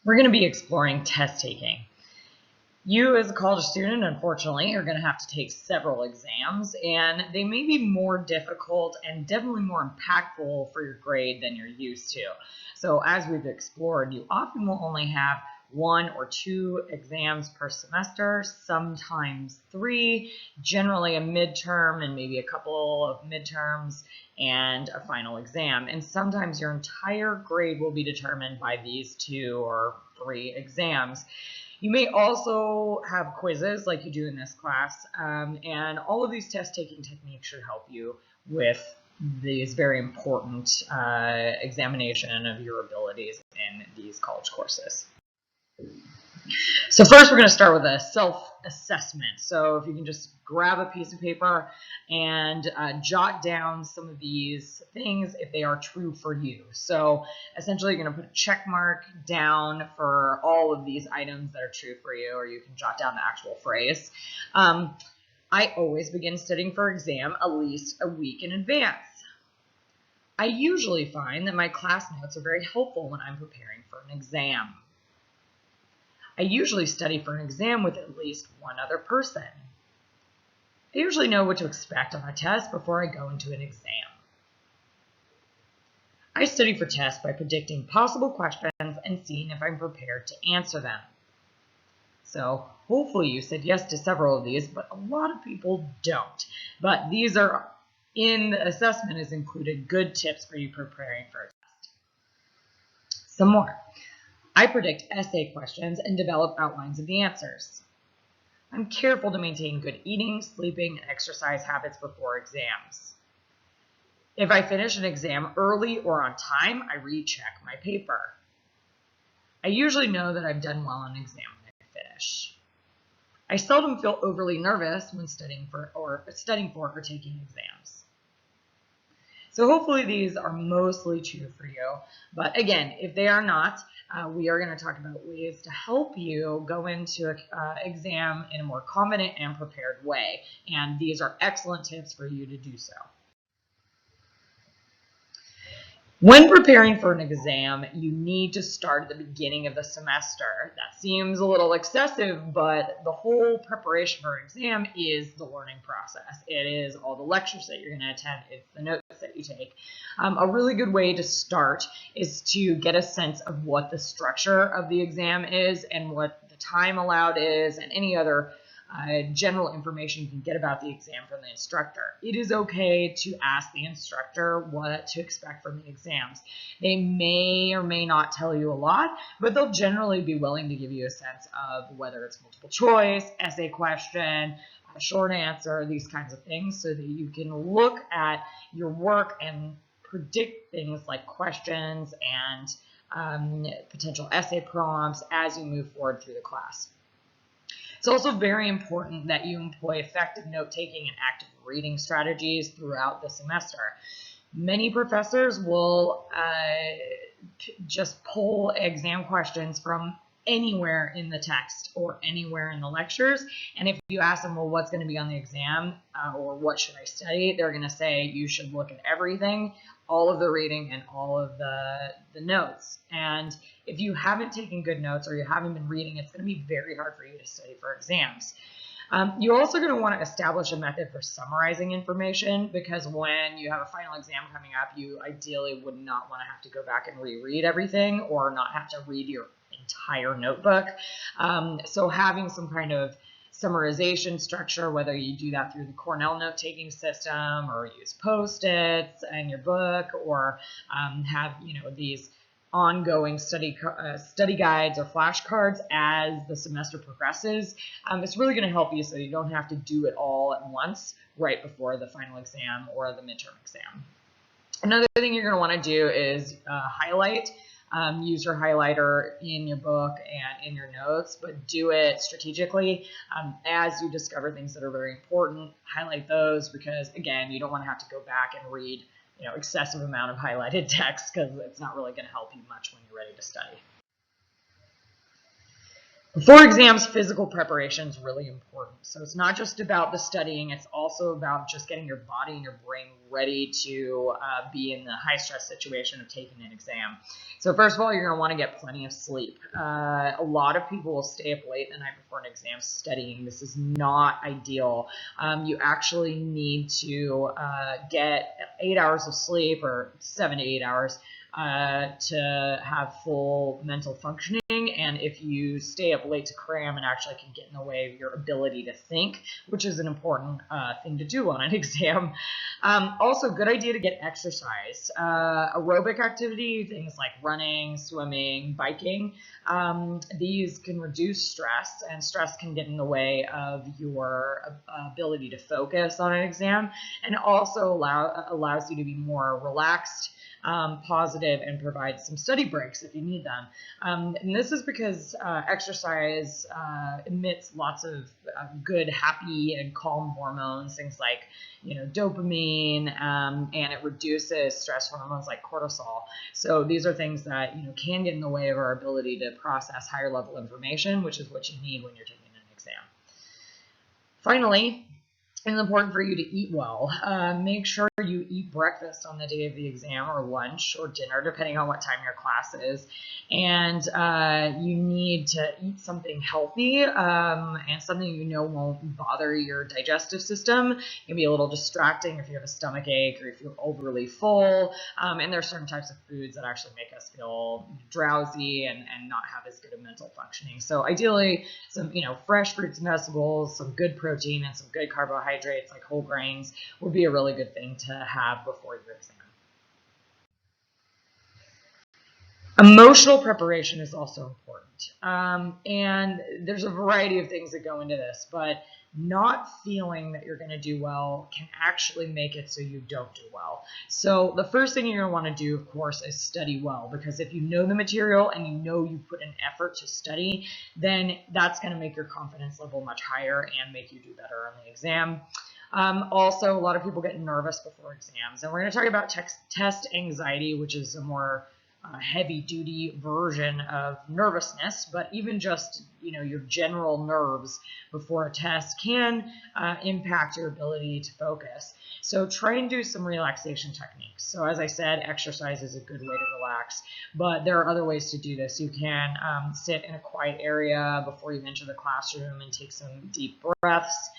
We're going to be exploring test taking. You as a college student, unfortunately, are going to have to take several exams, and they may be more difficult and definitely more impactful for your grade than you're used to. So as we've explored, you often will only have 1 or 2 exams per semester, sometimes 3, generally a midterm and maybe a couple of midterms and a final exam. And sometimes your entire grade will be determined by these 2 or 3 exams. You may also have quizzes like you do in this class, and all of these test-taking techniques should help you with these very important examination of your abilities in these college courses. So first we're going to start with a self-assessment. So if you can just grab a piece of paper and jot down some of these things if they are true for you. So essentially you're going to put a check mark down for all of these items that are true for you, or you can jot down the actual phrase. I always begin studying for exam at least a week in advance. I usually find that my class notes are very helpful when I'm preparing for an exam. I usually study for an exam with at least one other person. I usually know what to expect on a test before I go into an exam. I study for tests by predicting possible questions and seeing if I'm prepared to answer them. So hopefully you said yes to several of these, but a lot of people don't. But these are in the assessment is included good tips for you preparing for a test. Some more. I predict essay questions and develop outlines of the answers. I'm careful to maintain good eating, sleeping, and exercise habits before exams. If I finish an exam early or on time, I recheck my paper. I usually know that I've done well on an exam when I finish. I seldom feel overly nervous when studying for or taking exams. So hopefully these are mostly true for you, but again, if they are not, we are going to talk about ways to help you go into an exam in a more confident and prepared way, and these are excellent tips for you to do so. When preparing for an exam, you need to start at the beginning of the semester. That seems a little excessive, but the whole preparation for an exam is the learning process. It is all the lectures that you're going to attend. It's the notes that you take. A really good way to start is to get a sense of what the structure of the exam is and what the time allowed is and any other general information you can get about the exam from the instructor. It is okay to ask the instructor what to expect from the exams. They may or may not tell you a lot, but they'll generally be willing to give you a sense of whether it's multiple choice, essay question, a short answer, these kinds of things, so that you can look at your work and predict things like questions and potential essay prompts as you move forward through the class. It's also very important that you employ effective note-taking and active reading strategies throughout the semester. Many professors will just pull exam questions from anywhere in the text or anywhere in the lectures, and if you ask them, well, what's going to be on the exam or what should I study, they're going to say you should look at everything, all of the reading and all of the notes. And if you haven't taken good notes or you haven't been reading, it's going to be very hard for you to study for exams. You're also going to want to establish a method for summarizing information, because when you have a final exam coming up, you ideally would not want to have to go back and reread everything or not have to read your entire notebook. So having some kind of summarization structure, whether you do that through the Cornell note-taking system or use Post-its in your book, or have these ongoing study guides or flashcards as the semester progresses, it's really going to help you so you don't have to do it all at once right before the final exam or the midterm exam. Another thing you're going to want to do is highlight. Use your highlighter in your book and in your notes, but do it strategically. As you discover things that are very important, highlight those, because again, you don't want to have to go back and read excessive amount of highlighted text, because it's not really going to help you much when you're ready to study. Before exams, physical preparation is really important. So it's not just about the studying, it's also about just getting your body and your brain ready to be in the high stress situation of taking an exam. So first of all, you're going to want to get plenty of sleep. A lot of people will stay up late the night before an exam studying. This is not ideal. You actually need to get 8 hours of sleep, or 7 to 8 hours, to have full mental functioning. And if you stay up late to cram, it actually can get in the way of your ability to think, which is an important thing to do on an exam. Also, good idea to get exercise. Aerobic activity, things like running, swimming, biking, these can reduce stress, and stress can get in the way of your ability to focus on an exam, and also allows you to be more relaxed, positive, and provide some study breaks if you need them. And this is because exercise emits lots of good, happy, and calm hormones, things like dopamine, and it reduces stress hormones like cortisol. So these are things that can get in the way of our ability to process higher level information, which is what you need when you're taking an exam. Finally, it's important for you to eat well. Make sure you eat breakfast on the day of the exam, or lunch, or dinner, depending on what time your class is. And you need to eat something healthy, and something won't bother your digestive system. It can be a little distracting if you have a stomach ache or if you're overly full. And there are certain types of foods that actually make us feel drowsy and not have as good a mental functioning. So ideally, some fresh fruits and vegetables, some good protein, and some good carbohydrates like whole grains would be a really good thing to have before your exam. Emotional preparation is also important. And there's a variety of things that go into this, but not feeling that you're going to do well can actually make it so you don't do well. So the first thing you're going to want to do, of course, is study well, because if you know the material and you put an effort to study, then that's going to make your confidence level much higher and make you do better on the exam. Also, a lot of people get nervous before exams, and we're going to talk about test anxiety, which is a more heavy-duty version of nervousness. But even just your general nerves before a test can impact your ability to focus. So try and do some relaxation techniques. So as I said, exercise is a good way to relax, but there are other ways to do this. You can sit in a quiet area before you enter the classroom and take some deep breaths.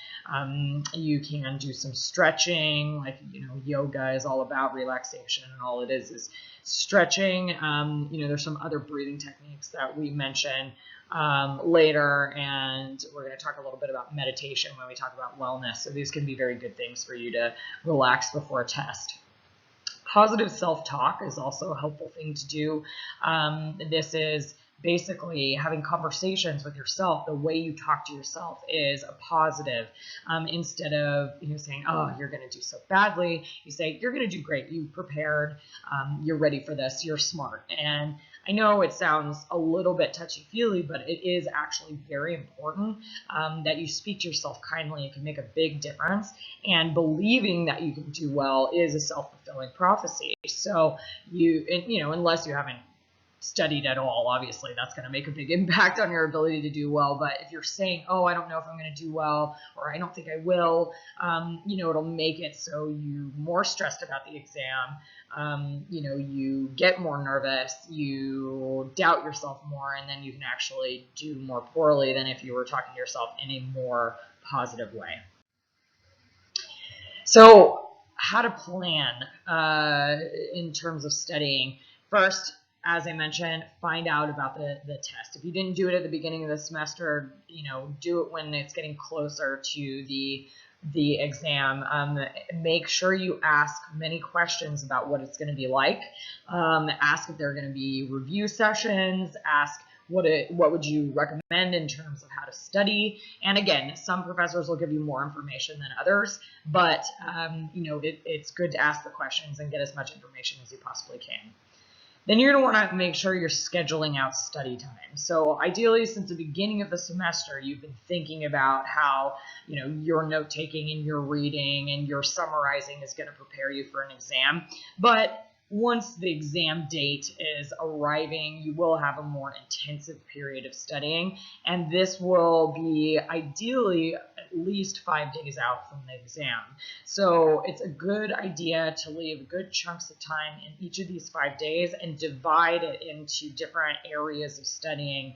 You can do some stretching, like yoga is all about relaxation, and all it is stretching. There's some other breathing techniques that we mention later, and we're going to talk a little bit about meditation when we talk about wellness. So these can be very good things for you to relax before a test. Positive self-talk is also a helpful thing to do. This is basically having conversations with yourself. The way you talk to yourself is a positive. Instead of saying, oh, you're going to do so badly, you say, you're going to do great. You prepared. You're ready for this. You're smart. And I know it sounds a little bit touchy-feely, but it is actually very important that you speak to yourself kindly. It can make a big difference. And believing that you can do well is a self-fulfilling prophecy. So unless you haven't studied at all, obviously that's going to make a big impact on your ability to do well. But if you're saying, oh, I don't know if I'm going to do well, or I don't think I will, it'll make it so you're more stressed about the exam. You get more nervous, you doubt yourself more, and then you can actually do more poorly than if you were talking to yourself in a more positive way. So how to plan in terms of studying. First, as I mentioned, find out about the test. If you didn't do it at the beginning of the semester, do it when it's getting closer to the exam. Make sure you ask many questions about what it's going to be like. Ask if there are going to be review sessions. Ask what would you recommend in terms of how to study. And again, some professors will give you more information than others, but it's good to ask the questions and get as much information as you possibly can. Then you're going to want to make sure you're scheduling out study time. So ideally, since the beginning of the semester, you've been thinking about how your note-taking and your reading and your summarizing is going to prepare you for an exam. But once the exam date is arriving, you will have a more intensive period of studying, and this will be ideally at least 5 days out from the exam. So it's a good idea to leave good chunks of time in each of these 5 days and divide it into different areas of studying.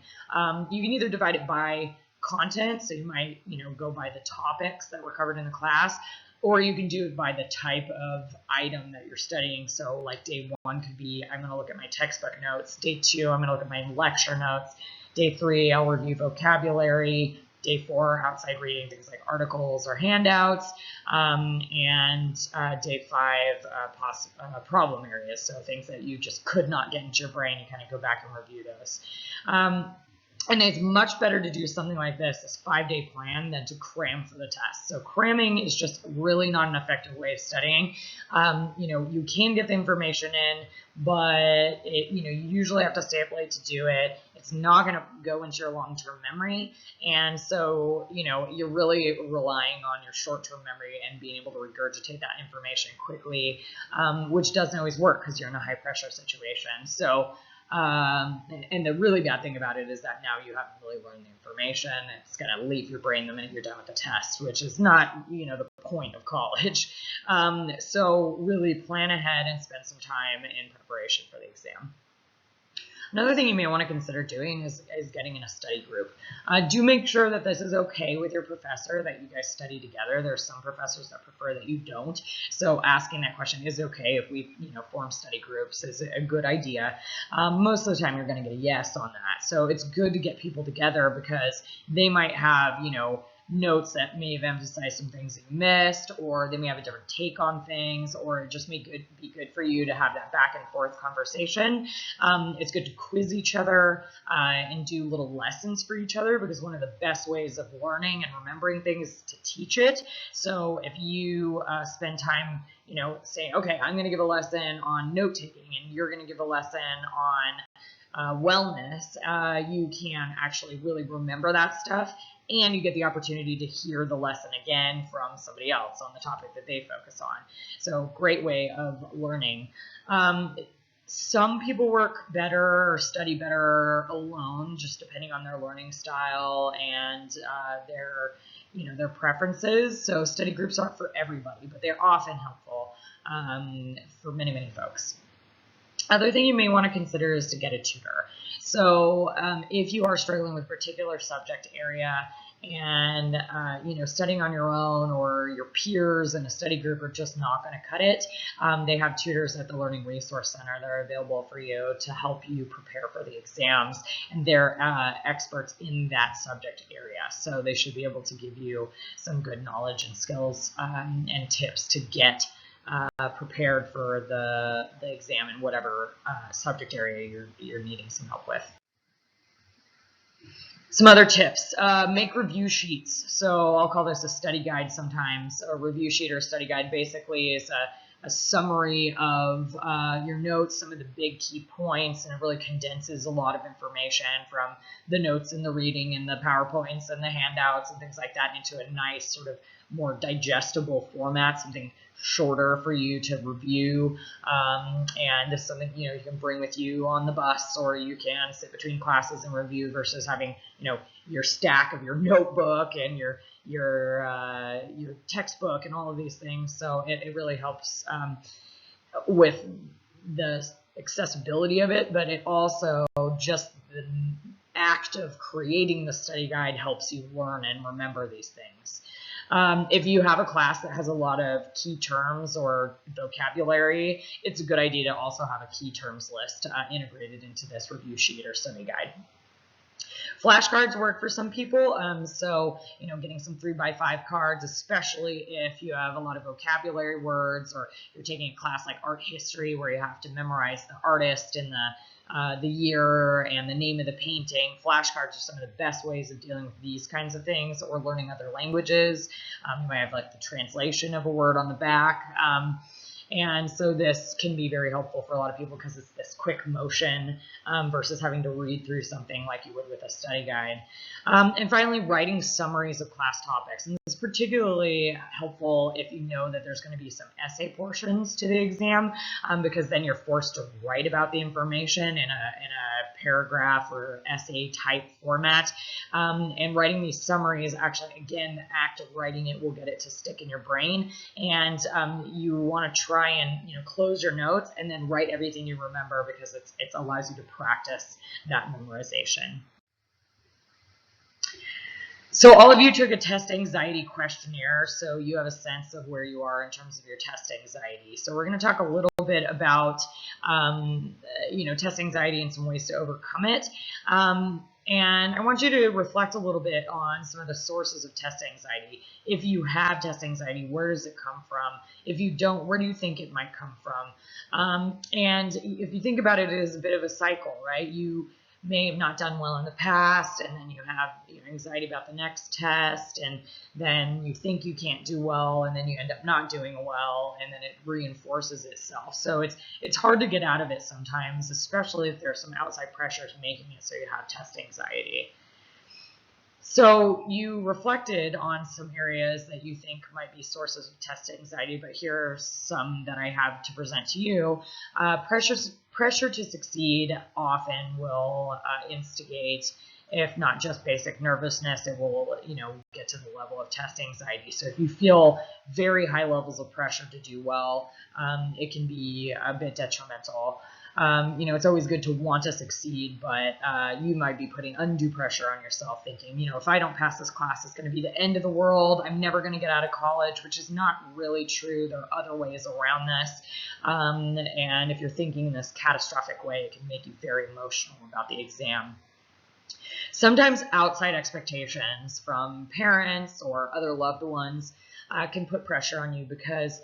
You can either divide it by content, so you might, go by the topics that were covered in the class, or you can do it by the type of item that you're studying. So like day 1 could be, I'm going to look at my textbook notes. Day 2, I'm going to look at my lecture notes. Day 3, I'll review vocabulary. Day 4, outside reading, things like articles or handouts. And day 5, problem areas. So things that you just could not get into your brain, you kind of go back and review those. And it's much better to do something like this 5-day plan, than to cram for the test. So cramming is just really not an effective way of studying. You can get the information in, but you usually have to stay up late to do it. It's not going to go into your long-term memory. And so, you're really relying on your short-term memory and being able to regurgitate that information quickly, which doesn't always work because you're in a high-pressure situation. So, and the really bad thing about it is that now you haven't really learned the information. It's going to leave your brain the minute you're done with the test, which is not, the point of college. So really plan ahead and spend some time in preparation for the exam. Another thing you may want to consider doing is getting in a study group. Do make sure that this is okay with your professor, that you guys study together. There are some professors that prefer that you don't. So asking that question, is it okay if we form study groups, is a good idea. Most of the time you're going to get a yes on that. So it's good to get people together because they might have, notes that may have emphasized some things that you missed, or they may have a different take on things, or it just may be good for you to have that back and forth conversation. It's good to quiz each other and do little lessons for each other, because one of the best ways of learning and remembering things is to teach it. So if you spend time saying, okay, I'm going to give a lesson on note-taking and you're going to give a lesson on wellness, you can actually really remember that stuff, and you get the opportunity to hear the lesson again from somebody else on the topic that they focus on. So great way of learning. Some people work better or study better alone, just depending on their learning style and their preferences. So study groups aren't for everybody, but they're often helpful for many, many folks. Other thing you may want to consider is to get a tutor. So if you are struggling with a particular subject area and studying on your own, or your peers in a study group are just not going to cut it, they have tutors at the Learning Resource Center that are available for you to help you prepare for the exams, and they're experts in that subject area. So they should be able to give you some good knowledge and skills and tips to get prepared for the exam in whatever subject area you're needing some help with. Some other tips, make review sheets. So I'll call this a study guide sometimes. A review sheet or a study guide basically is a summary of your notes, some of the big key points, and it really condenses a lot of information from the notes and the reading and the PowerPoints and the handouts and things like that into a nice sort of more digestible format, something shorter for you to review, and this is something you can bring with you on the bus, or you can sit between classes and review versus having your stack of your notebook and your textbook and all of these things. So it really helps with the accessibility of it, but it also just the act of creating the study guide helps you learn and remember these things. If you have a class that has a lot of key terms or vocabulary, it's a good idea to also have a key terms list integrated into this review sheet or study guide. Flashcards work for some people, so getting some 3x5 cards, especially if you have a lot of vocabulary words, or you're taking a class like art history where you have to memorize the artist and the year and the name of the painting. Flashcards are some of the best ways of dealing with these kinds of things, or learning other languages. You might have like the translation of a word on the back. And so this can be very helpful for a lot of people because it's this quick motion versus having to read through something like you would with a study guide. And finally, writing summaries of class topics. And this is particularly helpful if you know that there's going to be some essay portions to the exam, because then you're forced to write about the information in a paragraph or essay type format. And writing these summaries, actually, again, the act of writing it will get it to stick in your brain. And you want to try and close your notes and then write everything you remember, because it allows you to practice that memorization. So all of you took a test anxiety questionnaire, so you have a sense of where you are in terms of your test anxiety. So we're going to talk a little bit about, test anxiety and some ways to overcome it. And I want you to reflect a little bit on some of the sources of test anxiety. If you have test anxiety, where does it come from? If you don't, where do you think it might come from? And if you think about it, it is a bit of a cycle, right? You may have not done well in the past, and then you have anxiety about the next test, and then you think you can't do well, and then you end up not doing well, and then it reinforces itself. So it's hard to get out of it sometimes, especially if there's some outside pressures making it so you have test anxiety. So you reflected on some areas that you think might be sources of test anxiety, but here are some that I have to present to you. Pressure to succeed often will instigate, if not just basic nervousness, it will get to the level of test anxiety. So if you feel very high levels of pressure to do well, it can be a bit detrimental. It's always good to want to succeed, but you might be putting undue pressure on yourself, thinking, if I don't pass this class, it's going to be the end of the world. I'm never going to get out of college, which is not really true. There are other ways around this. And if you're thinking in this catastrophic way, it can make you very emotional about the exam. Sometimes outside expectations from parents or other loved ones can put pressure on you because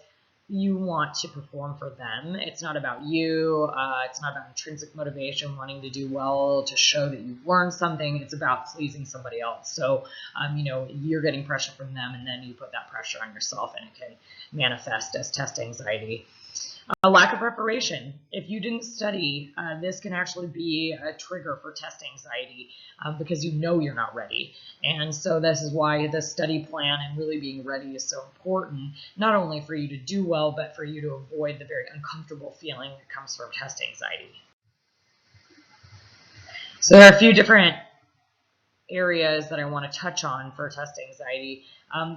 you want to perform for them. It's not about you. It's not about intrinsic motivation, wanting to do well, to show that you've learned something. It's about pleasing somebody else. So, you're getting pressure from them, and then you put that pressure on yourself, and it can manifest as test anxiety. A lack of preparation. If you didn't study, this can actually be a trigger for test anxiety because you're not ready. And so this is why the study plan and really being ready is so important, not only for you to do well, but for you to avoid the very uncomfortable feeling that comes from test anxiety. So there are a few different areas that I want to touch on for test anxiety.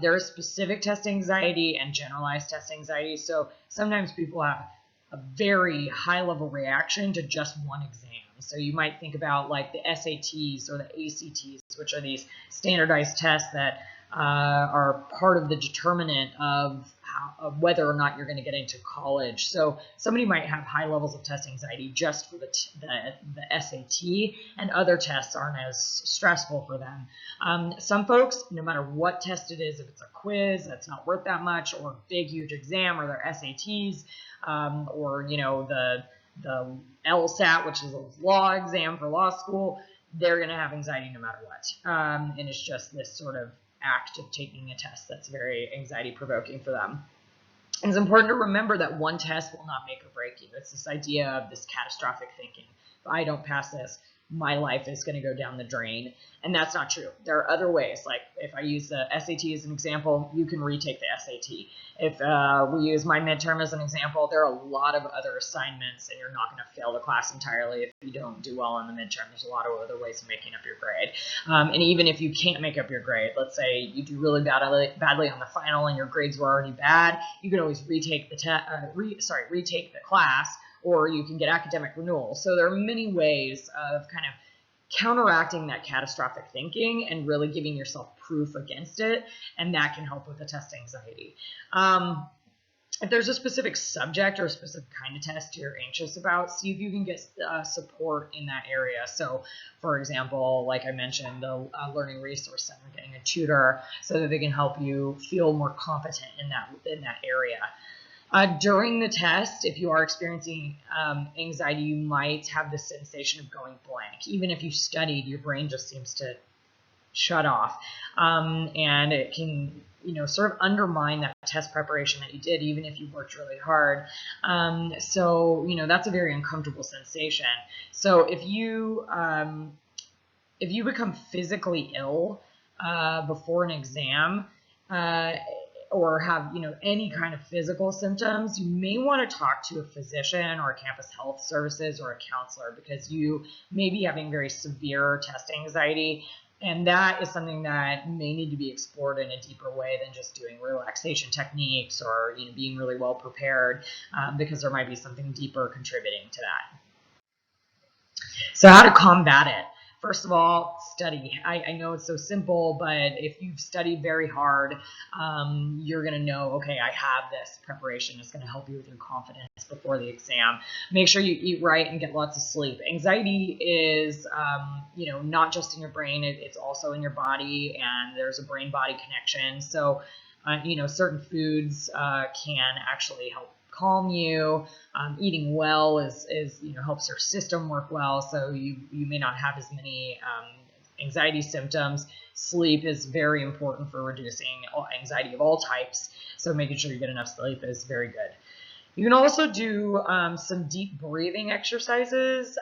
There is specific test anxiety and generalized test anxiety. So sometimes people have a very high level reaction to just one exam. So you might think about like the SATs or the ACTs, which are these standardized tests that are part of the determinant of whether or not you're going to get into college. So somebody might have high levels of test anxiety just for the SAT, and other tests aren't as stressful for them. Some folks, no matter what test it is, if it's a quiz that's not worth that much, or a big huge exam, or their SATs, or the LSAT, which is a law exam for law school, they're going to have anxiety no matter what. And it's just this sort of act of taking a test that's very anxiety provoking for them. And it's important to remember that one test will not make or break you. It's this idea of this catastrophic thinking. If I don't pass this, my life is going to go down the drain. And that's not true. There are other ways. Like if I use the SAT as an example, you can retake the SAT. If we use my midterm as an example, there are a lot of other assignments, and you're not going to fail the class entirely if you don't do well in the midterm. There's a lot of other ways of making up your grade. And even if you can't make up your grade, let's say you do really badly on the final and your grades were already bad, you could always retake retake the class, or you can get academic renewal. So there are many ways of kind of counteracting that catastrophic thinking and really giving yourself proof against it, and that can help with the test anxiety. If there's a specific subject or a specific kind of test you're anxious about, see if you can get support in that area. So, for example, like I mentioned, the Learning Resource Center, getting a tutor so that they can help you feel more competent in that area. During the test, if you are experiencing anxiety, you might have the sensation of going blank. Even if you studied, your brain just seems to shut off, and it can, sort of undermine that test preparation that you did, even if you worked really hard. So, that's a very uncomfortable sensation. So if you become physically ill before an exam, or have, any kind of physical symptoms, you may want to talk to a physician or a campus health services or a counselor, because you may be having very severe test anxiety. And that is something that may need to be explored in a deeper way than just doing relaxation techniques or, being really well prepared, because there might be something deeper contributing to that. So how to combat it? First of all, study. I know it's so simple, but if you've studied very hard, you're going to know, okay, I have this preparation. It's going to help you with your confidence before the exam. Make sure you eat right and get lots of sleep. Anxiety is, not just in your brain, it's also in your body, and there's a brain-body connection. So, certain foods can actually help calm you. Eating well is helps your system work well, so you may not have as many anxiety symptoms. Sleep is very important for reducing anxiety of all types, so making sure you get enough sleep is very good. You can also do some deep breathing exercises.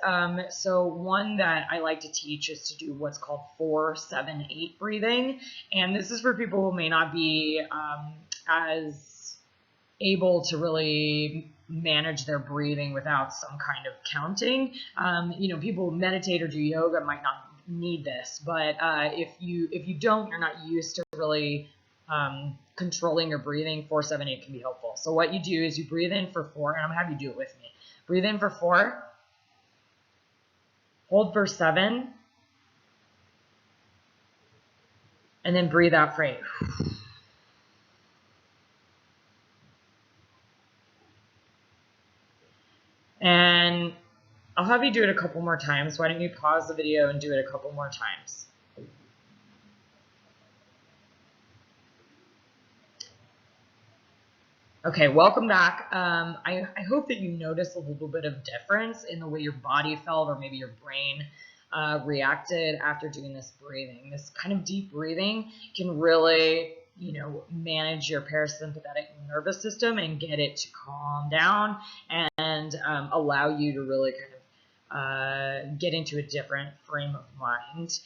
So one that I like to teach is to do what's called 4-7-8 breathing, and this is for people who may not be as able to really manage their breathing without some kind of counting. People who meditate or do yoga might not need this, but if you don't, you're not used to really controlling your breathing, 4-7-8 can be helpful. So what you do is you breathe in for 4, and I'm gonna have you do it with me. Breathe in for 4, hold for 7, and then breathe out for 8. And I'll have you do it a couple more times. Why don't you pause the video and do it a couple more times? Okay, welcome back. I hope that you notice a little bit of difference in the way your body felt, or maybe your brain reacted after doing this breathing. This kind of deep breathing can really manage your parasympathetic nervous system and get it to calm down and allow you to really kind of get into a different frame of mind.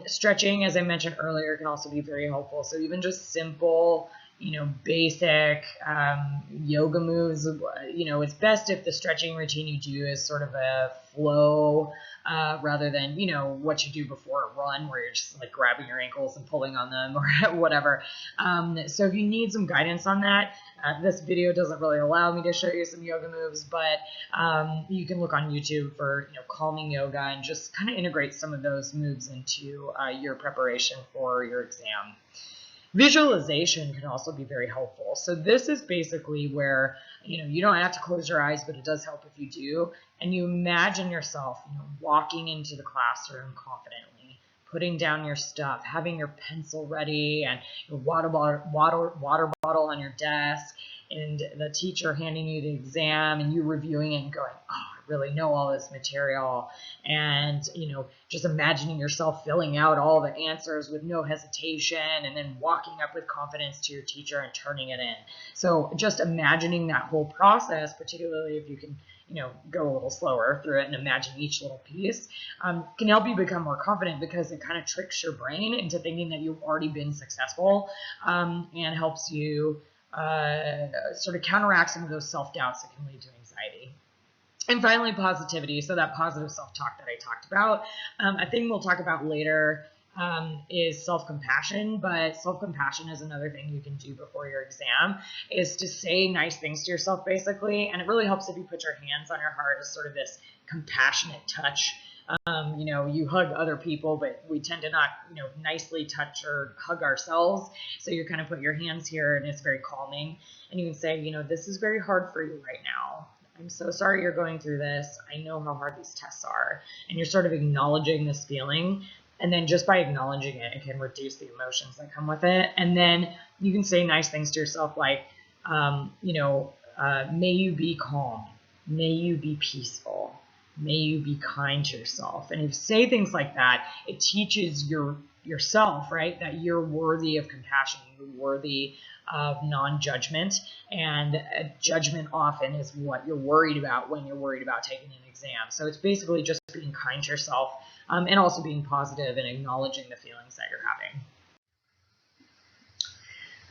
Stretching, as I mentioned earlier, can also be very helpful. So even just simple, basic yoga moves, it's best if the stretching routine you do is sort of a flow, rather than, what you do before a run where you're just like grabbing your ankles and pulling on them or whatever. So if you need some guidance on that, this video doesn't really allow me to show you some yoga moves, but you can look on YouTube for, calming yoga and just kind of integrate some of those moves into your preparation for your exam. Visualization can also be very helpful. So this is basically where, you don't have to close your eyes, but it does help if you do. And you imagine yourself, walking into the classroom confidently, putting down your stuff, having your pencil ready and your water bottle on your desk, and the teacher handing you the exam and you reviewing it and going, oh, I really know all this material. And, just imagining yourself filling out all the answers with no hesitation and then walking up with confidence to your teacher and turning it in. So just imagining that whole process, particularly if you can, go a little slower through it and imagine each little piece, can help you become more confident, because it kind of tricks your brain into thinking that you've already been successful, and helps you sort of counteract some of those self-doubts that can lead to anxiety. And finally, positivity. So that positive self-talk that I talked about. A thing we'll talk about later is self-compassion, but self-compassion is another thing you can do before your exam, is to say nice things to yourself, basically. And it really helps if you put your hands on your heart as sort of this compassionate touch. You hug other people, but we tend to not, nicely touch or hug ourselves. So you kind of put your hands here, and it's very calming. And you can say, this is very hard for you right now. I'm so sorry you're going through this. I know how hard these tests are. And you're sort of acknowledging this feeling. And then just by acknowledging it, it can reduce the emotions that come with it. And then you can say nice things to yourself like, may you be calm. May you be peaceful. May you be kind to yourself. And if you say things like that, it teaches yourself, right, that you're worthy of compassion, you're worthy of non-judgment, and judgment often is what you're worried about when you're worried about taking an exam. So it's basically just being kind to yourself, and also being positive and acknowledging the feelings that you're having.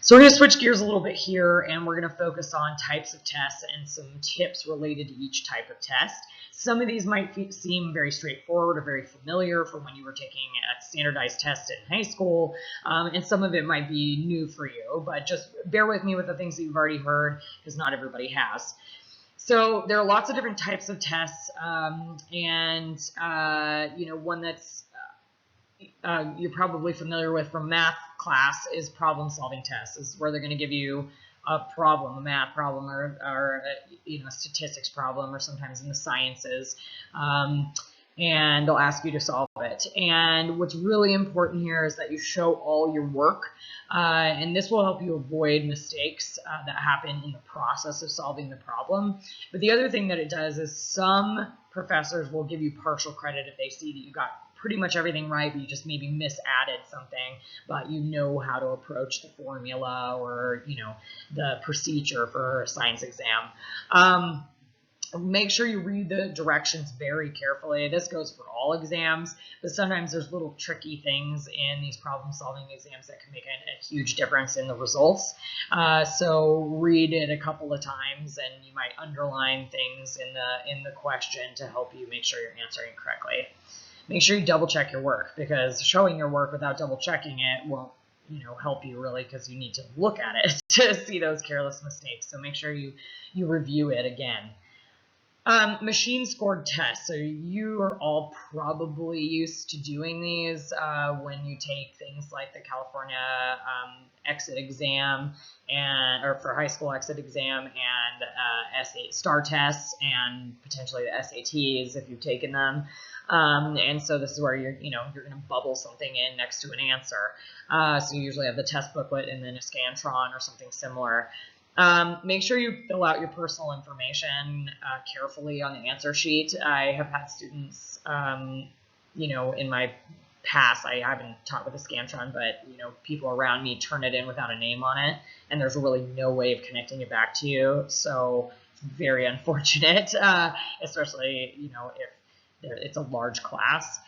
So we're going to switch gears a little bit here, and we're going to focus on types of tests and some tips related to each type of test. Some of these might seem very straightforward or very familiar from when you were taking a standardized test in high school, and some of it might be new for you, but just bear with me with the things that you've already heard, because not everybody has. So there are lots of different types of tests, and one that's you're probably familiar with from math class is problem-solving tests. This is where they're going to give you a problem, a math problem, or a statistics problem, or sometimes in the sciences, and they'll ask you to solve it. And what's really important here is that you show all your work, and this will help you avoid mistakes that happen in the process of solving the problem. But the other thing that it does is some professors will give you partial credit if they see that you got pretty much everything right, but you just maybe misadded something, but you know how to approach the formula or the procedure for a science exam. Make sure you read the directions very carefully. This goes for all exams, but sometimes there's little tricky things in these problem-solving exams that can make a huge difference in the results. So read it a couple of times, and you might underline things in the question to help you make sure you're answering correctly. Make sure you double check your work, because showing your work without double checking it won't help you really, because you need to look at it to see those careless mistakes. So make sure you review it again. Machine scored tests. So you are all probably used to doing these when you take things like the California exit exam or for high school exit exam, and STAR tests, and potentially the SATs if you've taken them. And so this is where you're going to bubble something in next to an answer. So you usually have the test booklet and then a Scantron or something similar. Make sure you fill out your personal information carefully on the answer sheet. I have had students, in my past, I haven't taught with a Scantron, but, people around me turn it in without a name on it, and there's really no way of connecting it back to you. So it's very unfortunate, especially, if it's a large class.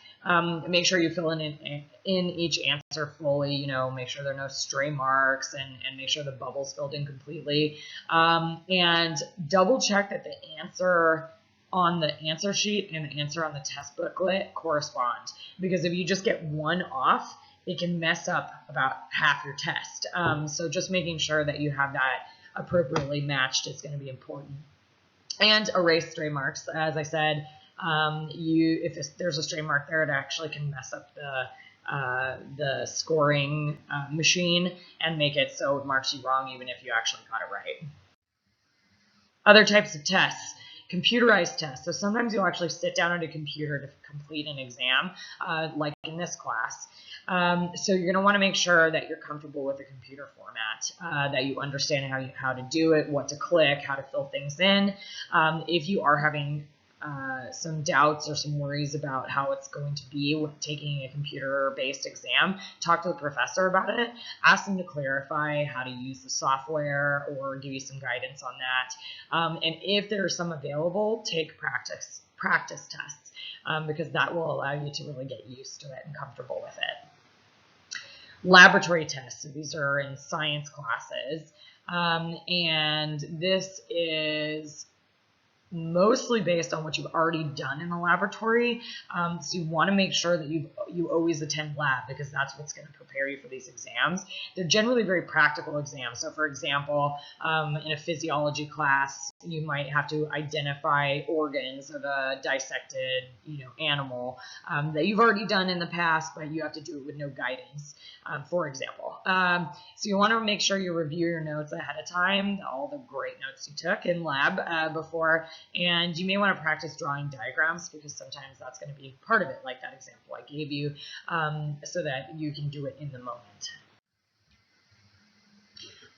Make sure you fill in each answer fully, make sure there are no stray marks, and make sure the bubble's filled in completely. And double check that the answer on the answer sheet and the answer on the test booklet correspond. Because if you just get one off, it can mess up about half your test. So just making sure that you have that appropriately matched is going to be important. And erase stray marks, as I said. If there's a stray mark there, it actually can mess up the scoring machine and make it so it marks you wrong even if you actually got it right. Other types of tests. Computerized tests. So sometimes you'll actually sit down at a computer to complete an exam, like in this class. So you're going to want to make sure that you're comfortable with the computer format, that you understand how to do it, what to click, how to fill things in. If you are having some doubts or some worries about how it's going to be with taking a computer-based exam, talk to the professor about it. Ask them to clarify how to use the software or give you some guidance on that. And if there's some available, take practice tests, because that will allow you to really get used to it and comfortable with it. Laboratory tests. So these are in science classes, and this is mostly based on what you've already done in the laboratory. So you want to make sure that you always attend lab, because that's what's going to prepare you for these exams. They're generally very practical exams. So for example, in a physiology class, you might have to identify organs of a dissected animal that you've already done in the past, but you have to do it with no guidance, for example. So you want to make sure you review your notes ahead of time, all the great notes you took in lab before. And you may want to practice drawing diagrams, because sometimes that's going to be part of it, like that example I gave you, so that you can do it in the moment.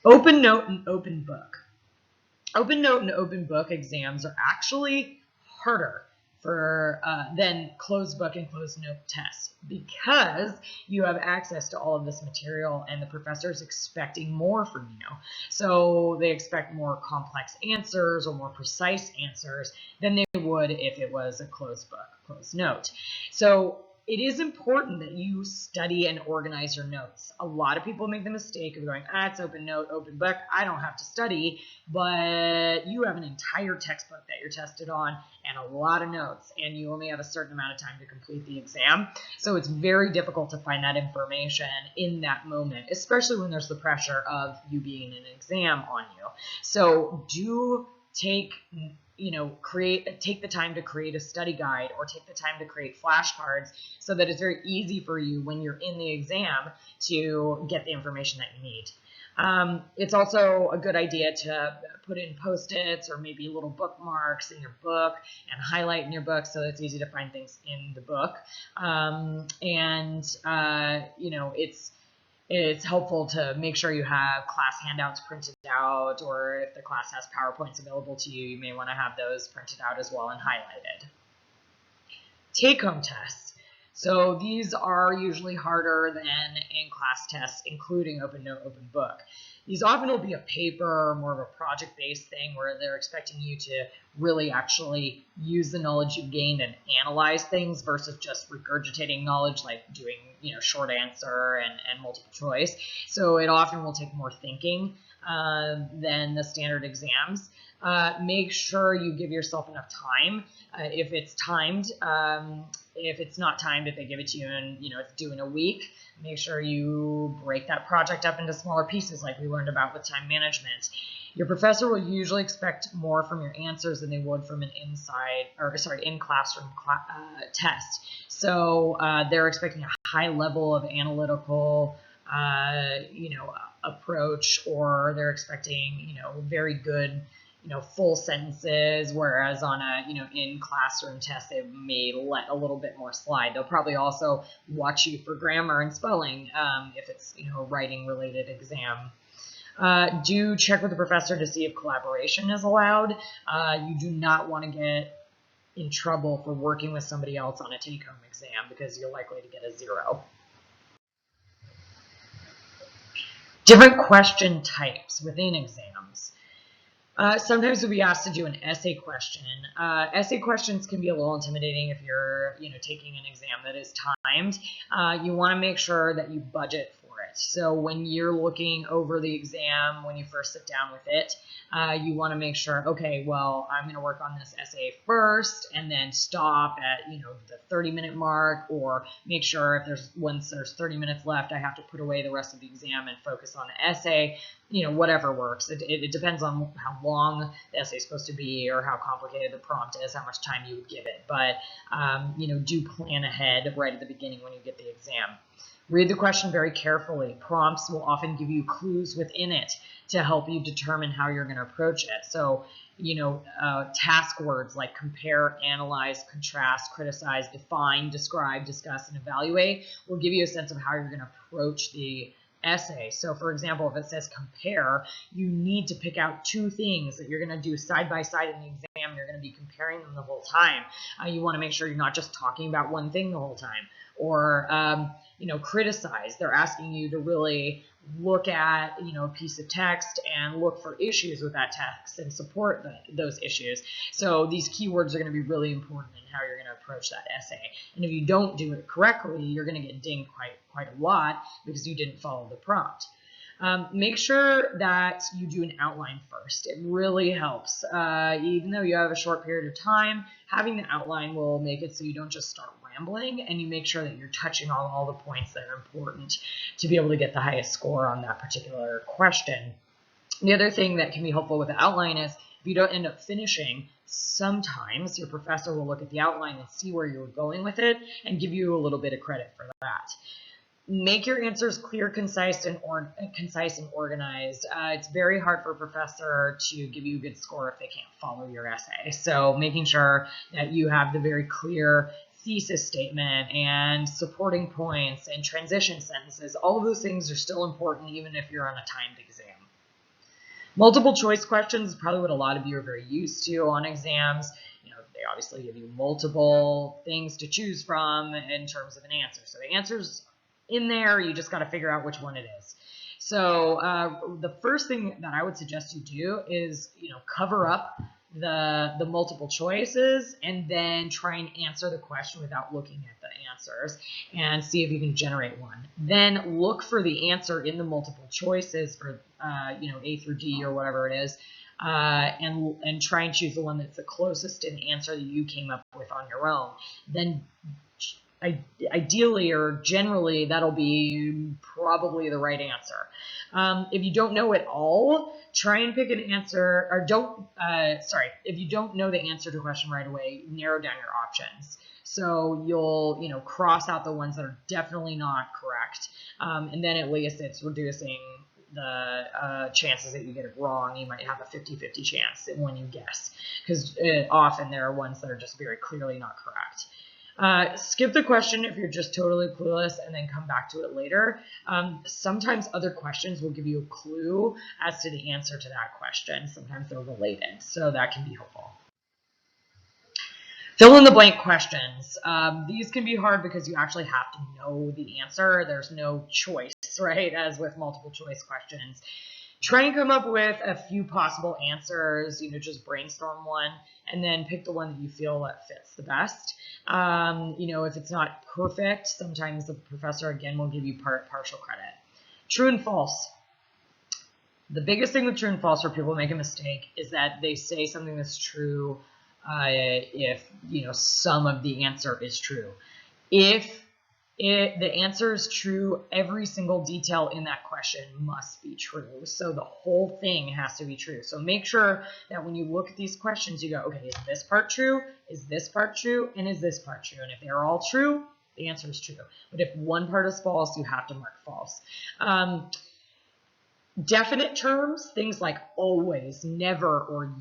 Open note and open book. Open note and open book exams are actually harder for than closed book and closed note tests, because you have access to all of this material and the professor is expecting more from you. So they expect more complex answers or more precise answers than they would if it was a closed book, closed note. So it is important that you study and organize your notes. A lot of people make the mistake of going, it's open note, open book, I don't have to study, but you have an entire textbook that you're tested on and a lot of notes, and you only have a certain amount of time to complete the exam. So it's very difficult to find that information in that moment, especially when there's the pressure of you being in an exam on you. So do take the time to create a study guide, or take the time to create flashcards, so that it's very easy for you when you're in the exam to get the information that you need. It's also a good idea to put in Post-its or maybe little bookmarks in your book and highlight in your book so it's easy to find things in the book. It's helpful to make sure you have class handouts printed out, or if the class has PowerPoints available to you, you may want to have those printed out as well and highlighted. Take-home tests. So these are usually harder than in-class tests, including open note, open book. These often will be a paper or more of a project-based thing where they're expecting you to really actually use the knowledge you've gained and analyze things versus just regurgitating knowledge like doing short answer and multiple choice. So it often will take more thinking than the standard exams. Make sure you give yourself enough time. If it's timed, if it's not timed, if they give it to you and it's due in a week, make sure you break that project up into smaller pieces like we learned about with time management. Your professor will usually expect more from your answers than they would from an in-classroom test. So they're expecting a high level of analytical approach, or they're expecting very good full sentences, whereas on a in-classroom test they may let a little bit more slide. They'll probably also watch you for grammar and spelling if it's a writing related exam. Do check with the professor to see if collaboration is allowed. You do not want to get in trouble for working with somebody else on a take-home exam, because you're likely to get a 0. Different question types within exams. Sometimes we'll be asked to do an essay question. Essay questions can be a little intimidating if you're taking an exam that is timed. You want to make sure that you budget for it. So when you're looking over the exam, when you first sit down with it, you want to make sure, okay, well, I'm going to work on this essay first and then stop at the 30-minute mark, or make sure once there's 30 minutes left, I have to put away the rest of the exam and focus on the essay. Whatever works. It depends on how long the essay is supposed to be, or how complicated the prompt is, how much time you would give it. But do plan ahead right at the beginning when you get the exam. Read the question very carefully. Prompts will often give you clues within it to help you determine how you're going to approach it. So, task words like compare, analyze, contrast, criticize, define, describe, discuss, and evaluate will give you a sense of how you're going to approach the essay. So for example, if it says compare, you need to pick out 2 things that you're going to do side by side in the exam. You're going to be comparing them the whole time. You want to make sure you're not just talking about one thing the whole time. Or criticize. They're asking you to really look at a piece of text and look for issues with that text and support those issues. So these keywords are going to be really important in how you're going to approach that essay. And if you don't do it correctly, you're going to get dinged quite a lot because you didn't follow the prompt. Make sure that you do an outline first. It really helps. Even though you have a short period of time, having the outline will make it so you don't just start rambling, and you make sure that you're touching on all the points that are important to be able to get the highest score on that particular question. The other thing that can be helpful with the outline is if you don't end up finishing, sometimes your professor will look at the outline and see where you're going with it and give you a little bit of credit for that. Make your answers clear, concise, and organized. It's very hard for a professor to give you a good score if they can't follow your essay. So making sure that you have the very clear thesis statement and supporting points and transition sentences, all of those things are still important even if you're on a timed exam. Multiple choice questions is probably what a lot of you are very used to on exams. They obviously give you multiple things to choose from in terms of an answer. So the answer's in there, you just got to figure out which one it is. So the first thing that I would suggest you do is, cover up the multiple choices and then try and answer the question without looking at the answers and see if you can generate one. Then look for the answer in the multiple choices for, A through D or whatever it is, and try and choose the one that's the closest in answer that you came up with on your own. Then ideally or generally that'll be probably the right answer. If you don't know it all, try and pick an answer, or if you don't know the answer to a question right away, narrow down your options. So you'll, cross out the ones that are definitely not correct, and then at least it's reducing the chances that you get it wrong. You might have a 50-50 chance when you guess, because often there are ones that are just very clearly not correct. Skip the question if you're just totally clueless and then come back to it later. Sometimes other questions will give you a clue as to the answer to that question. Sometimes they're related, so that can be helpful. Fill in the blank questions. These can be hard because you actually have to know the answer. There's no choice, right, as with multiple choice questions. Try and come up with a few possible answers, just brainstorm one, and then pick the one that you feel that fits the best. If it's not perfect, sometimes the professor, again, will give you partial credit. True and false. The biggest thing with true and false where people make a mistake is that they say something that's true if, some of the answer is true. If the answer is true, every single detail in that question must be true. So the whole thing has to be true. So make sure that when you look at these questions, you go, okay, is this part true? Is this part true? And is this part true? And if they're all true, the answer is true. But if one part is false, you have to mark false. Definite terms, things like always, never, or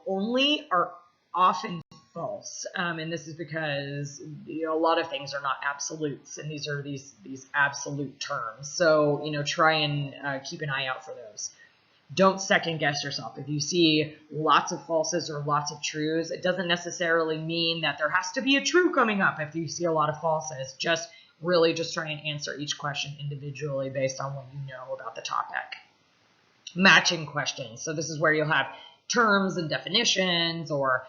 only are often false, and this is because a lot of things are not absolutes, and these are these absolute terms. So try and keep an eye out for those. Don't second guess yourself. If you see lots of falses or lots of trues, it doesn't necessarily mean that there has to be a true coming up. If you see a lot of falses, just try and answer each question individually based on what you know about the topic. Matching questions. So this is where you'll have terms and definitions, or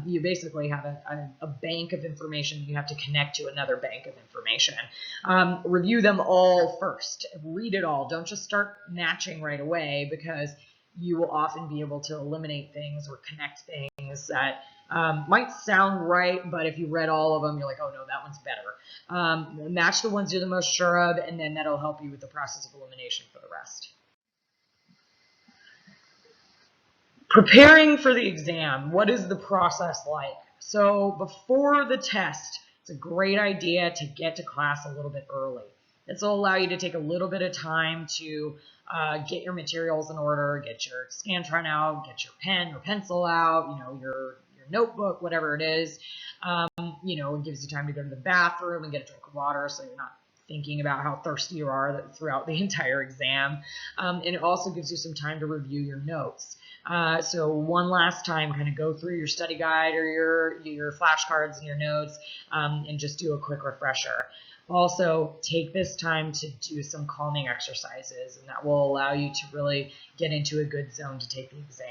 you basically have a bank of information you have to connect to another bank of information. Review them all first. Read it all. Don't just start matching right away, because you will often be able to eliminate things or connect things that might sound right, but if you read all of them, you're like, oh no, that one's better. Match the ones you're the most sure of, and then that'll help you with the process of elimination for the rest. Preparing for the exam, what is the process like? So before the test, it's a great idea to get to class a little bit early. This will allow you to take a little bit of time to get your materials in order, get your Scantron out, get your pen or pencil out, your notebook, whatever it is. It gives you time to go to the bathroom and get a drink of water so you're not thinking about how thirsty you are throughout the entire exam. And it also gives you some time to review your notes. So one last time, kind of go through your study guide or your flashcards and your notes, and just do a quick refresher. Also, take this time to do some calming exercises, and that will allow you to really get into a good zone to take the exam.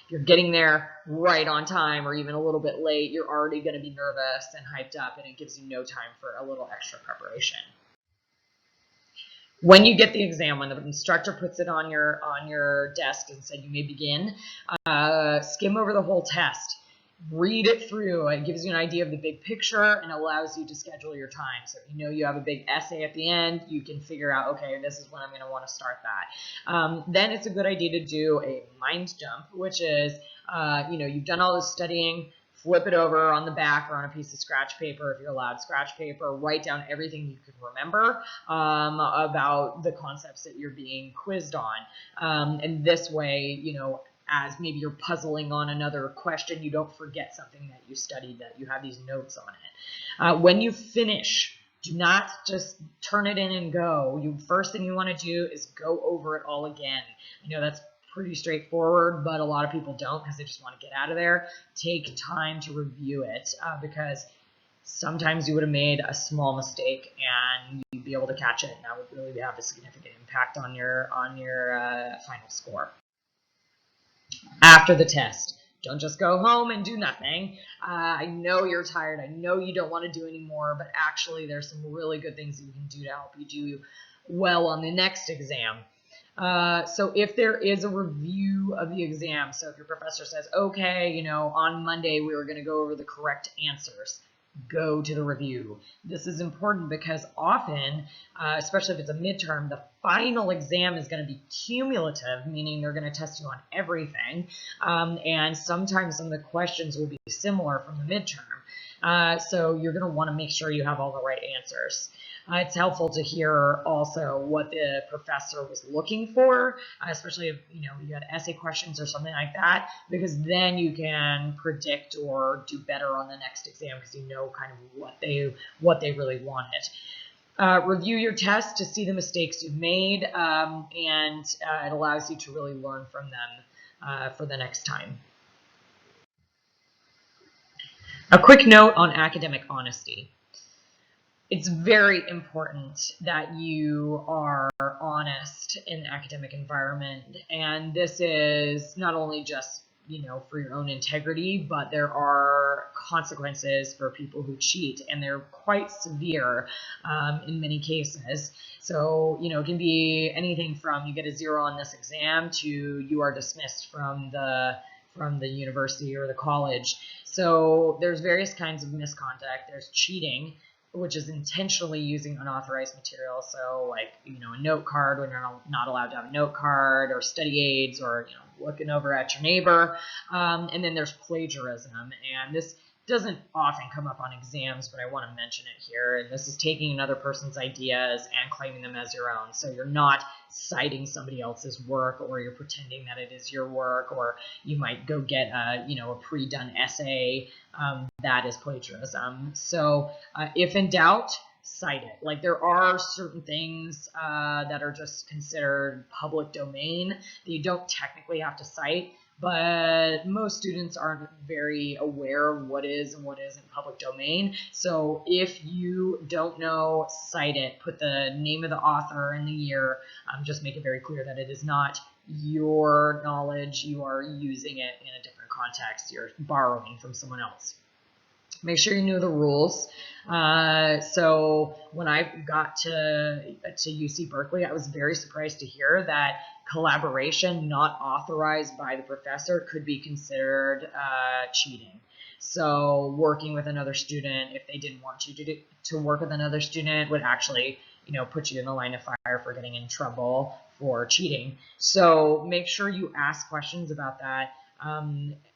If you're getting there right on time or even a little bit late, you're already going to be nervous and hyped up, and it gives you no time for a little extra preparation. When you get the exam, when the instructor puts it on your desk and said you may begin, skim over the whole test. Read it through. It gives you an idea of the big picture and allows you to schedule your time. So if you have a big essay at the end, you can figure out, okay, this is when I'm going to want to start that. Then it's a good idea to do a mind dump, which is, you've done all this studying, flip it over on the back or on a piece of scratch paper, if you're allowed scratch paper, write down everything you can remember about the concepts that you're being quizzed on. And this way, as maybe you're puzzling on another question, you don't forget something that you studied, that you have these notes on it. When you finish, do not just turn it in and go. First thing you want to do is go over it all again. That's pretty straightforward, but a lot of people don't because they just want to get out of there. Take time to review it because sometimes you would have made a small mistake and you'd be able to catch it, and that would really have a significant impact on your final score. After the test, don't just go home and do nothing. I know you're tired. I know you don't want to do anymore, but actually there's some really good things that you can do to help you do well on the next exam. So if there is a review of the exam, so if your professor says, okay, on Monday we were going to go over the correct answers, go to the review. This is important because often, especially if it's a midterm, the final exam is going to be cumulative, meaning they're going to test you on everything. And sometimes some of the questions will be similar from the midterm. So you're going to want to make sure you have all the right answers. It's helpful to hear also what the professor was looking for, especially if you had essay questions or something like that, because then you can predict or do better on the next exam because you know kind of what they really wanted. Review your test to see the mistakes you've made, and it allows you to really learn from them for the next time. A quick note on academic honesty. It's very important that you are honest in the academic environment, and this is not only just for your own integrity, but there are consequences for people who cheat, and they're quite severe in many cases. So it can be anything from you get a 0 on this exam to you are dismissed from the university or the college. So there's various kinds of misconduct. There's cheating, which is intentionally using unauthorized material. So like, a note card when you're not allowed to have a note card, or study aids, or, looking over at your neighbor. And then there's plagiarism. And this doesn't often come up on exams, but I want to mention it here. And this is taking another person's ideas and claiming them as your own. So you're not citing somebody else's work, or you're pretending that it is your work, or you might go get a pre-done essay. That is plagiarism. So if in doubt, cite it. Like, there are certain things that are just considered public domain that you don't technically have to cite, but most students aren't very aware of what is and what isn't public domain. So if you don't know, cite it. Put the name of the author and the year. Just make it very clear that it is not your knowledge. You are using it in a different context. You're borrowing from someone else. Make sure you know the rules. So when I got to UC Berkeley, I was very surprised to hear that collaboration not authorized by the professor could be considered cheating. So working with another student, if they didn't want you to work with another student, would actually put you in the line of fire for getting in trouble for cheating. So make sure you ask questions about that.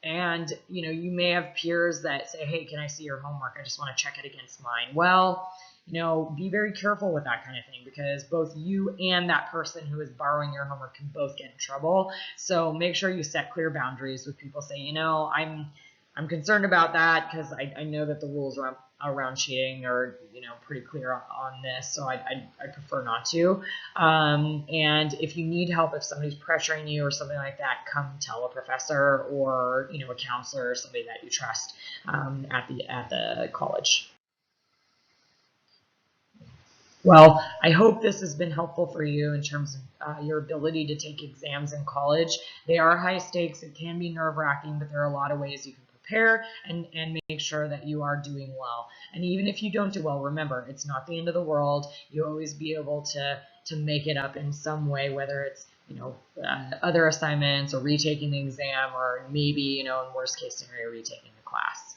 And you may have peers that say, hey, can I see your homework? I just want to check it against mine. Well, be very careful with that kind of thing, because both you and that person who is borrowing your homework can both get in trouble. So make sure you set clear boundaries with people. Say, I'm concerned about that because I know that the rules around cheating are pretty clear on this, so I prefer not to. And if you need help, if somebody's pressuring you or something like that, come tell a professor or a counselor or somebody that you trust at the college. Well, I hope this has been helpful for you in terms of your ability to take exams in college. They are high stakes. It can be nerve-wracking, but there are a lot of ways you can prepare and make sure that you are doing well. And even if you don't do well, remember, it's not the end of the world. You always be able to make it up in some way, whether it's other assignments or retaking the exam, or maybe in worst case scenario, retaking the class.